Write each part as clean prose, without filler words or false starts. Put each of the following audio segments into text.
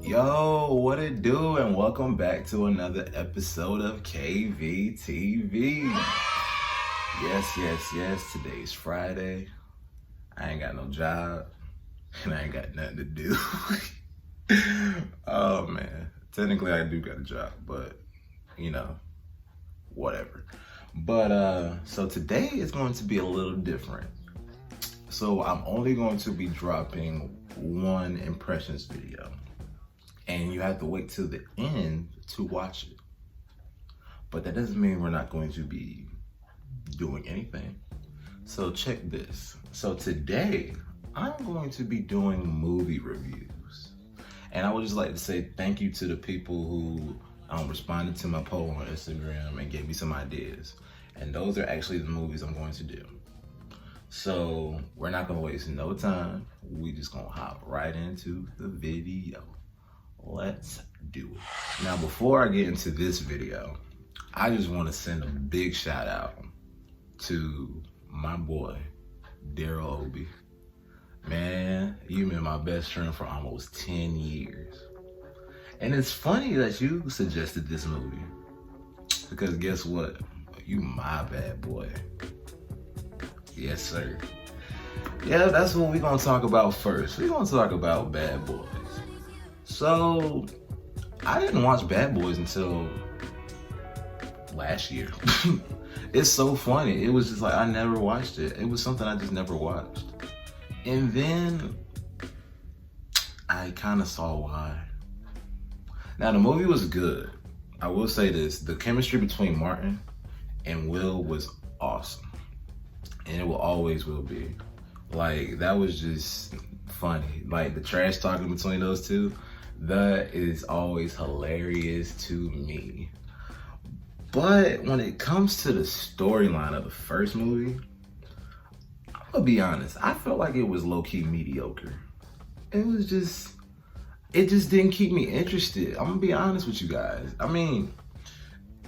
Yo, what it do? And welcome back to another episode of KVTv. Yes. Today's Friday. I ain't got no job and I ain't got nothing to do. Oh man. Technically I do got a job, but you know, whatever. But so today is going to be a little different. So I'm only going to be dropping one impressions video. And you have to wait till the end to watch it. But that doesn't mean we're not going to be doing anything. So check this. So today, I'm going to be doing movie reviews. And I would just like to say thank you to the people who responded to my poll on Instagram and gave me some ideas. And those are actually the movies I'm going to do. So we're not gonna waste no time. We just gonna hop right into the video. Let's do it. Now, before I get into this video, I just want to send a big shout out to my boy, Daryl Obi. Man, you've been my best friend for almost 10 years. And it's funny that you suggested this movie, because guess what? You my bad boy. Yes, sir. Yeah, that's what we're gonna talk about first. We're gonna talk about Bad Boys. So, I didn't watch Bad Boys until last year. It's so funny. It was just like, I never watched it. It was something I just never watched. And then, I kind of saw why. Now, the movie was good. I will say this. The chemistry between Martin and Will was awesome. And it always will be. Like, that was just funny. Like, the trash talking between those two, that is always hilarious to me. But when it comes to the storyline of the first movie, I'm gonna be honest, I felt like it was low-key mediocre. It just didn't keep me interested. I'm gonna be honest with you guys. I mean,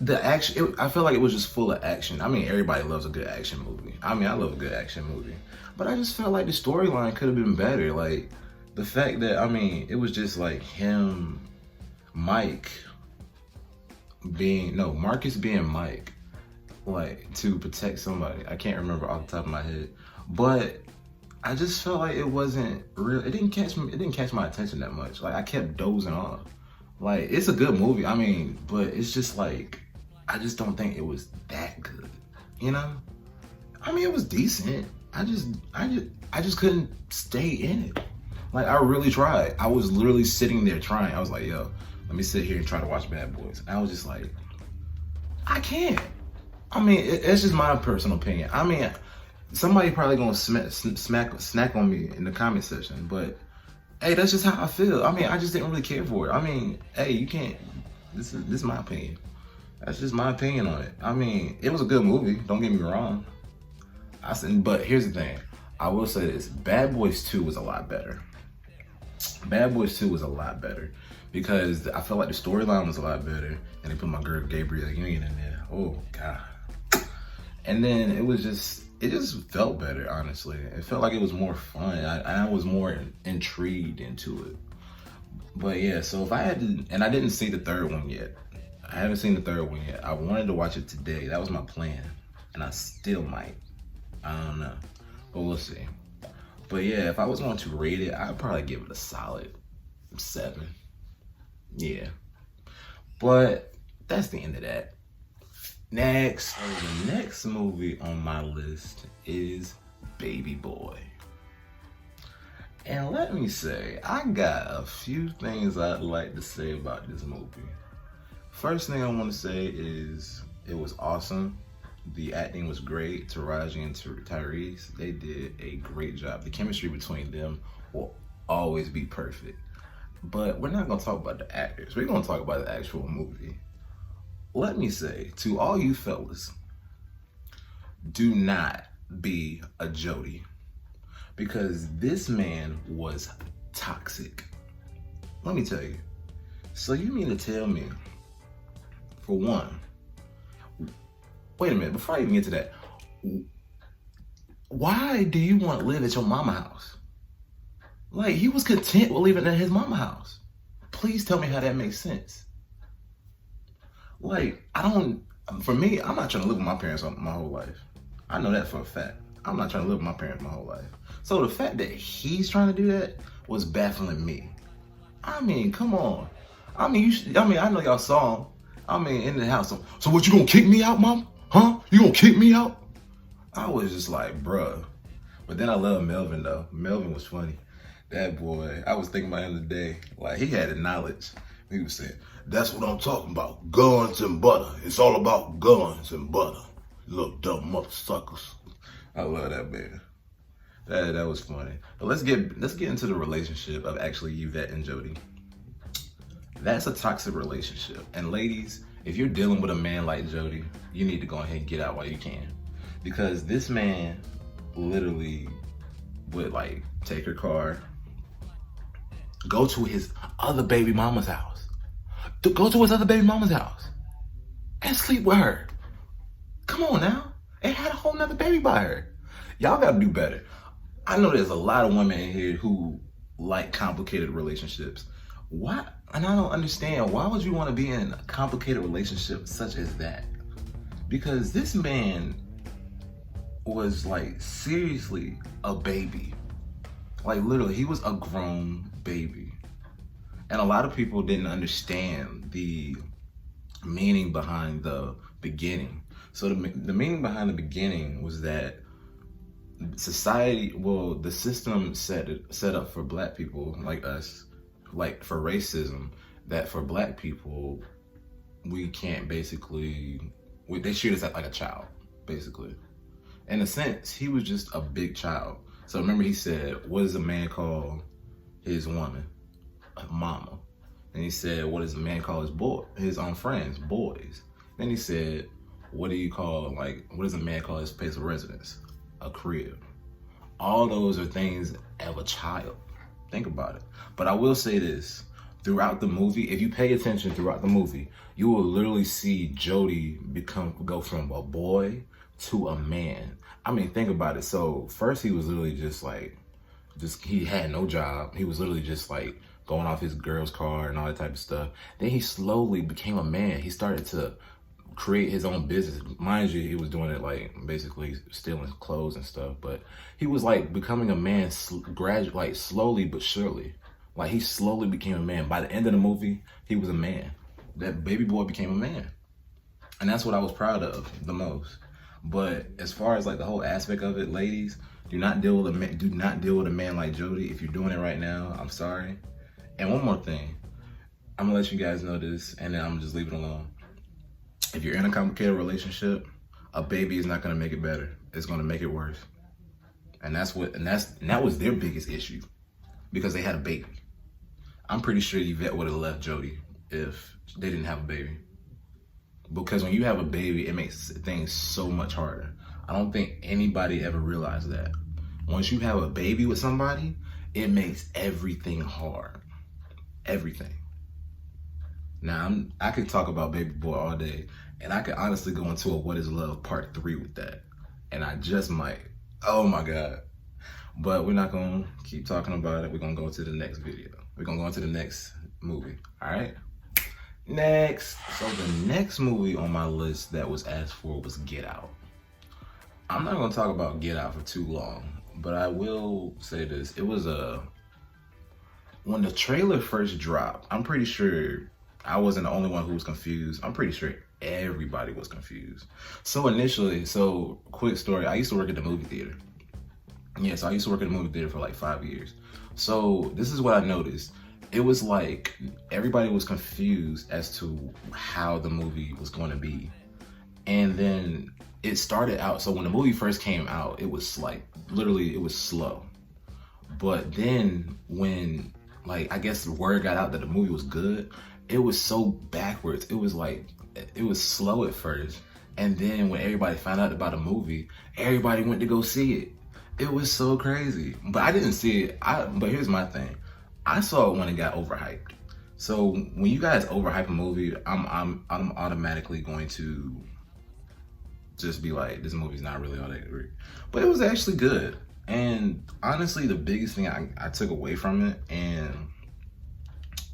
the action, I feel like it was just full of action. I mean, everybody loves a good action movie. I mean, I love a good action movie. But I just felt like the storyline could have been better. Like, the fact that, I mean, it was just like him, Marcus being Mike, like, to protect somebody. I can't remember off the top of my head. But I just felt like it wasn't real. It didn't catch my attention that much. Like, I kept dozing off. Like, it's a good movie, I mean, but it's just like, I just don't think it was that good, you know? I mean, it was decent. I just couldn't stay in it. Like, I really tried. I was literally sitting there trying. I was like, yo, let me sit here and try to watch Bad Boys. And I was just like, I can't. I mean, it's just my personal opinion. I mean, somebody probably gonna snack on me in the comment section, but hey, that's just how I feel. I mean, I just didn't really care for it. I mean, hey, you can't, this is my opinion. That's just my opinion on it. I mean, it was a good movie, don't get me wrong. But here's the thing. I will say this, Bad Boys 2 was a lot better. Bad Boys 2 was a lot better because I felt like the storyline was a lot better, and they put my girl Gabrielle Union in there. Oh God. And then it just felt better, honestly. It felt like it was more fun. I was more intrigued into it. But yeah, so if I had to, and I didn't see the third one yet. I haven't seen the third one yet. I wanted to watch it today. That was my plan. And I still might. I don't know. But we'll see. But yeah, if I was going to rate it, I'd probably give it a solid 7. Yeah. But that's the end of that. Next, the next movie on my list is Baby Boy. And let me say, I got a few things I'd like to say about this movie. First thing I want to say is it was awesome. The acting was great. Taraji and Tyrese, they did a great job. The chemistry between them will always be perfect. But we're not going to talk about the actors. We're going to talk about the actual movie. Let me say, to all you fellas, do not be a Jody, because this man was toxic. Let me tell you. So you mean to tell me, for one, wait a minute, before I even get to that, why do you want to live at your mama house? Like, he was content with living at his mama house. Please tell me how that makes sense. Like, for me, I'm not trying to live with my parents my whole life. I know that for a fact. I'm not trying to live with my parents my whole life. So the fact that he's trying to do that was baffling me. I mean, come on. I mean, I know y'all saw him. I mean, in the house. So what, you gonna kick me out, mom? Huh? You gonna kick me out? I was just like, bruh. But then I love Melvin, though. Melvin was funny. That boy, I was thinking about him today. Like, he had the knowledge. He was saying, that's what I'm talking about. Guns and butter. It's all about guns and butter. You little dumb mother suckers. I love that man. That was funny. But let's get into the relationship of actually Yvette and Jody. That's a toxic relationship. And ladies, if you're dealing with a man like Jody, you need to go ahead and get out while you can. Because this man literally would like take her car, go to his other baby mama's house, and sleep with her. Come on now. And had a whole nother baby by her. Y'all gotta do better. I know there's a lot of women in here who like complicated relationships. Why? And I don't understand, why would you want to be in a complicated relationship such as that? Because this man was like seriously a baby. Like literally, he was a grown baby. And a lot of people didn't understand the meaning behind the beginning. So the meaning behind the beginning was that society, well, the system set up for black people like us, like for racism, that for black people, we can't basically, they treat us like a child, basically. In a sense, he was just a big child. So remember he said, what does a man call his woman? A mama. And he said, what does a man call his own friends? Boys. Then he said, what does a man call his place of residence? A crib. All those are things of a child. Think about it. But I will say this, throughout the movie, if you pay attention throughout the movie, you will literally see Jody go from a boy to a man. I mean, think about it. So first he was literally he had no job. He was literally just like going off his girl's car and all that type of stuff. Then he slowly became a man. He started to create his own business. Mind you, he was doing it like basically stealing clothes and stuff, but he was like becoming a man gradually, like slowly but surely. Like he slowly became a man. By the end of the movie, he was a man. That baby boy became a man. And that's what I was proud of the most. But as far as like the whole aspect of it, ladies, do not deal with a man like Jody. If you're doing it right now, I'm sorry. And one more thing, I'm gonna let you guys know this and then I'm gonna just leave it alone. If you're in a complicated relationship, a baby is not gonna make it better. It's gonna make it worse. And that was their biggest issue, because they had a baby. I'm pretty sure Yvette would have left Jody if they didn't have a baby. Because when you have a baby, it makes things so much harder. I don't think anybody ever realized that. Once you have a baby with somebody, it makes everything hard. Everything. Now, I could talk about Baby Boy all day, and I could honestly go into a What is Love Part 3 with that. And I just might. Oh my God. But we're not going to keep talking about it. We're going to go to the next video. We're going to go into the next movie. All right? Next. So the next movie on my list that was asked for was Get Out. I'm not going to talk about Get Out for too long, but I will say this. It was when the trailer first dropped, I'm pretty sure I wasn't the only one who was confused. I'm pretty sure everybody was confused. So initially, quick story, I used to work at the movie theater. Yes, I used to work at the movie theater for like 5 years. So this is what I noticed. It was like everybody was confused as to how the movie was going to be. And then it started out, so when the movie first came out, it was like, literally, it was slow. But then when, like, I guess the word got out that the movie was good, it was so backwards. It was like, it was slow at first. And then when everybody found out about the movie, everybody went to go see it. It was so crazy. But I didn't see it. But here's my thing. I saw it when it got overhyped. So when you guys overhype a movie, I'm automatically going to just be like, this movie's not really all that great. But it was actually good. And honestly, the biggest thing I took away from it, and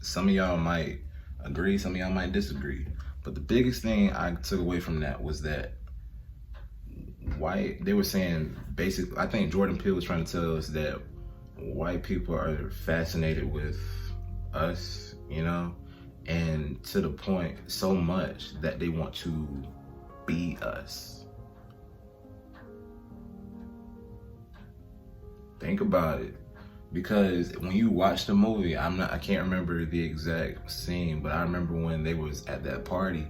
Some of y'all might agree, some of y'all might disagree. But the biggest thing I took away from that was that they were saying basically, I think Jordan Peele was trying to tell us that white people are fascinated with us, you know, and to the point so much that they want to be us. Think about it. Because when you watch the movie, I can't remember the exact scene, but I remember when they was at that party,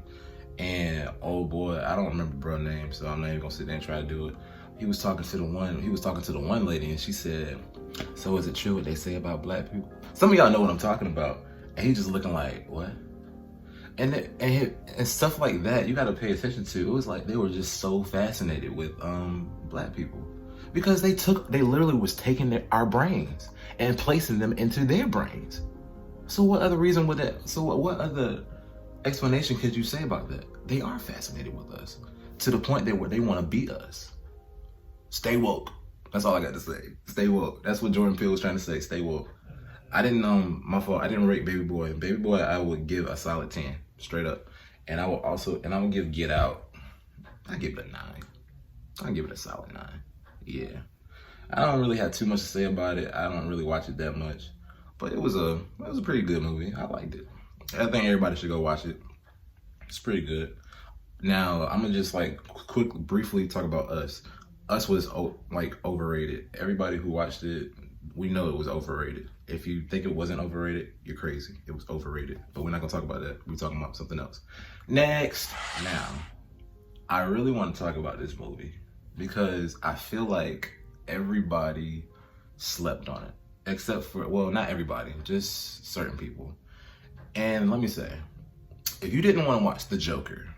and oh boy, I don't remember bro name, so I'm not even gonna sit there and try to do it. He was talking to the one lady, and she said, "So is it true what they say about black people?" Some of y'all know what I'm talking about, and he's just looking like, what? And stuff like that, you got to pay attention to. It was like they were just so fascinated with black people. Because they literally was taking our brains and placing them into their brains. So what other reason would that, so what other explanation could you say about that? They are fascinated with us to the point that where they want to beat us. Stay woke. That's all I got to say. Stay woke. That's what Jordan Peele was trying to say. Stay woke. I didn't, my fault. I didn't rate Baby Boy. Baby Boy, I would give a solid 10, straight up. And I would give Get Out, I give it a 9. I give it a solid 9. Yeah, I don't really have too much to say about it. I don't really watch it that much, but it was a pretty good movie. I liked it. I think everybody should go watch it. It's pretty good. Now I'm gonna just like briefly talk about Us. Us was like overrated. Everybody who watched it, we know it was overrated. If you think it wasn't overrated, you're crazy. It was overrated, but we're not gonna talk about that. We're talking about something else. Next, now, I really want to talk about this movie, because I feel like everybody slept on it, except for, well, not everybody, just certain people. And let me say, if you didn't want to watch The Joker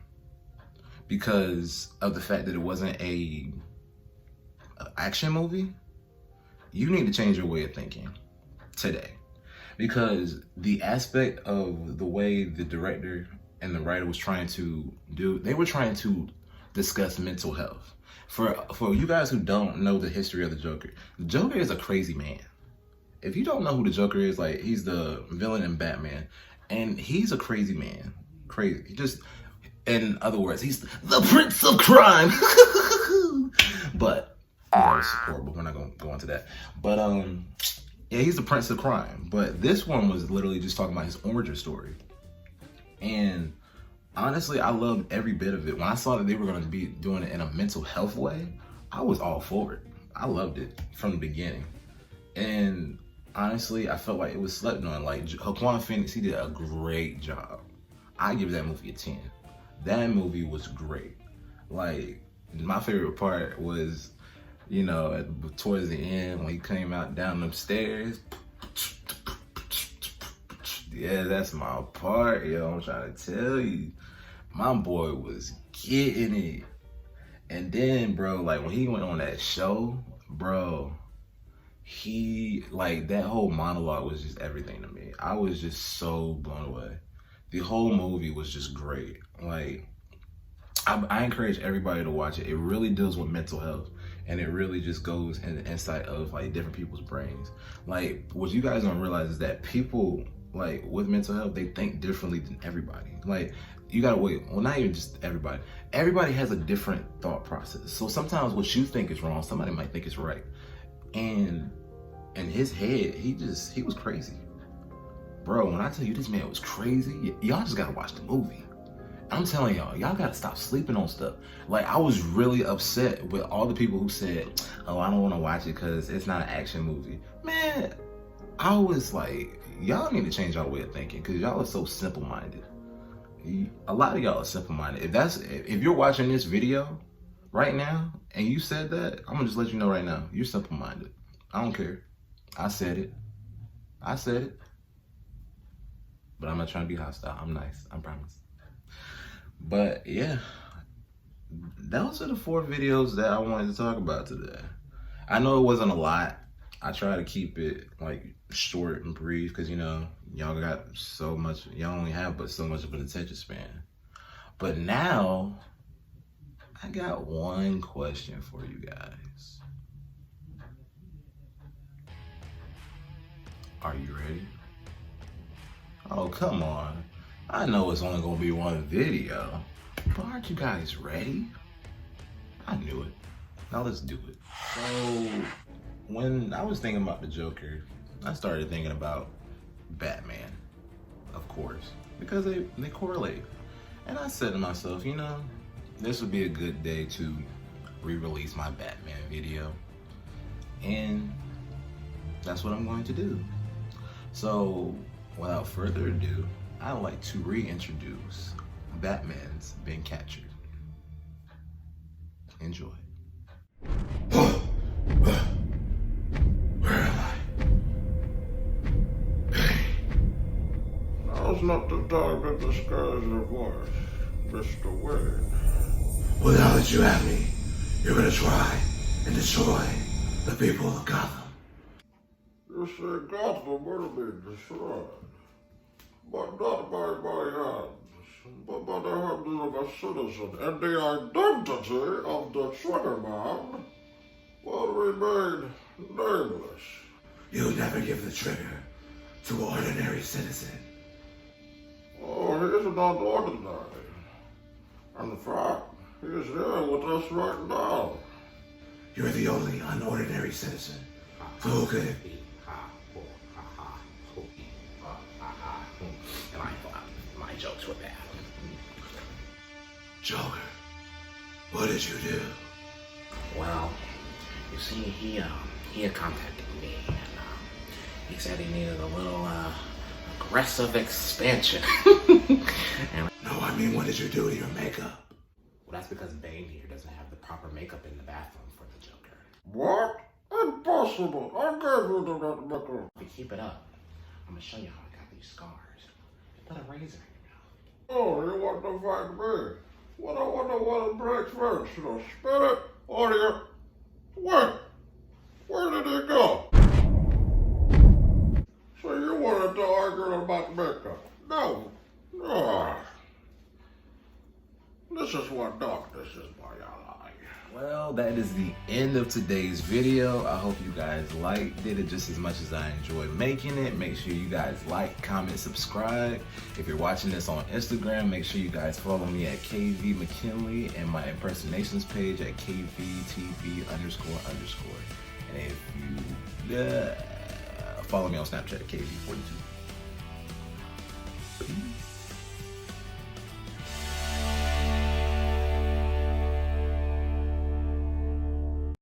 because of the fact that it wasn't a action movie, you need to change your way of thinking today. Because the aspect of the way the director and the writer was trying to do, they were trying to discuss mental health. For you guys who don't know the history of the Joker is a crazy man. If you don't know who the Joker is, like, he's the villain in Batman, and he's a crazy man. Crazy. Just, in other words, he's the Prince of Crime. But that was horrible. We're not gonna go into that. But yeah, he's the Prince of Crime. But this one was literally just talking about his origin story. And honestly, I loved every bit of it. When I saw that they were going to be doing it in a mental health way, I was all for it. I loved it from the beginning. And honestly, I felt like it was slept on. Like, Joaquin Phoenix, he did a great job. I give that movie a 10. That movie was great. Like, my favorite part was, you know, towards the end when he came out down them stairs. Yeah, that's my part, yo. I'm trying to tell you. My boy was getting it. And then, bro, like, when he went on that show, bro, he, like, that whole monologue was just everything to me. I was just so blown away. The whole movie was just great. Like, I encourage everybody to watch it. It really deals with mental health. And it really just goes in the insight of, like, different people's brains. Like, what you guys don't realize is that people, like, with mental health, they think differently than everybody. Like, you gotta wait. Well, not even just everybody. Everybody has a different thought process. So sometimes what you think is wrong, somebody might think is right. And in his head, he was crazy. Bro, when I tell you this man was crazy, y'all just gotta watch the movie. I'm telling y'all gotta stop sleeping on stuff. Like, I was really upset with all the people who said, oh, I don't wanna watch it because it's not an action movie. Man, I was like, y'all need to change y'all way of thinking, because y'all are so simple-minded. A lot of y'all are simple-minded. If you're watching this video right now and you said that, I'm gonna just let you know right now, you're simple-minded. I don't care. I said it. But I'm not trying to be hostile. I'm nice, I promise. But yeah, those are the 4 videos that I wanted to talk about today. I know it wasn't a lot. I try to keep it like short and brief, because, you know, y'all got so much, y'all only have but so much of an attention span. But now I got one question for you guys. Are you ready? Oh, come on. I know it's only gonna be one video, but aren't you guys ready? I knew it. Now let's do it. So, when I was thinking about the Joker, I started thinking about Batman, of course, because they correlate. And I said to myself, you know, this would be a good day to re-release my Batman video. And that's what I'm going to do. So, without further ado, I'd like to reintroduce Batman's Been Captured. Enjoy. Where am I? Now's not the time to disguise your voice, Mr. Wayne. Well, now that you have me, you're gonna try and destroy the people of Gotham. You say Gotham will be destroyed, but not by my hands, but by the hands of a citizen, and the identity of the Trigger Man will remain nameless. You'll never give the trigger to an ordinary citizen. Oh, he is not ordinary. In fact, he is here with us right now. You're the only unordinary citizen. So who could it be? And I thought my jokes were bad. Joker, what did you do? Well, you see, he had contacted me, and he said he needed a little aggressive expansion. And, No, I mean, what did you do to your makeup? well, that's because Bane here doesn't have the proper makeup in the bathroom for the Joker. What? Impossible! I gave you the makeup. If you keep it up, I'm gonna show you how I got these scars. Put a razor in your mouth. Oh, you want to fight me? Well, I wonder what it breaks first. So spit it on your... Wait! Where did it go? So you wanted to argue about makeup? No. Ah. This is what darkness is, by ally. Well, that is the end of today's video. I hope you guys liked it just as much as I enjoyed making it. Make sure you guys like, comment, subscribe. If you're watching this on Instagram, make sure you guys follow me at KV McKinley and my impersonations page at KVTv __. And if you follow me on Snapchat at KV42.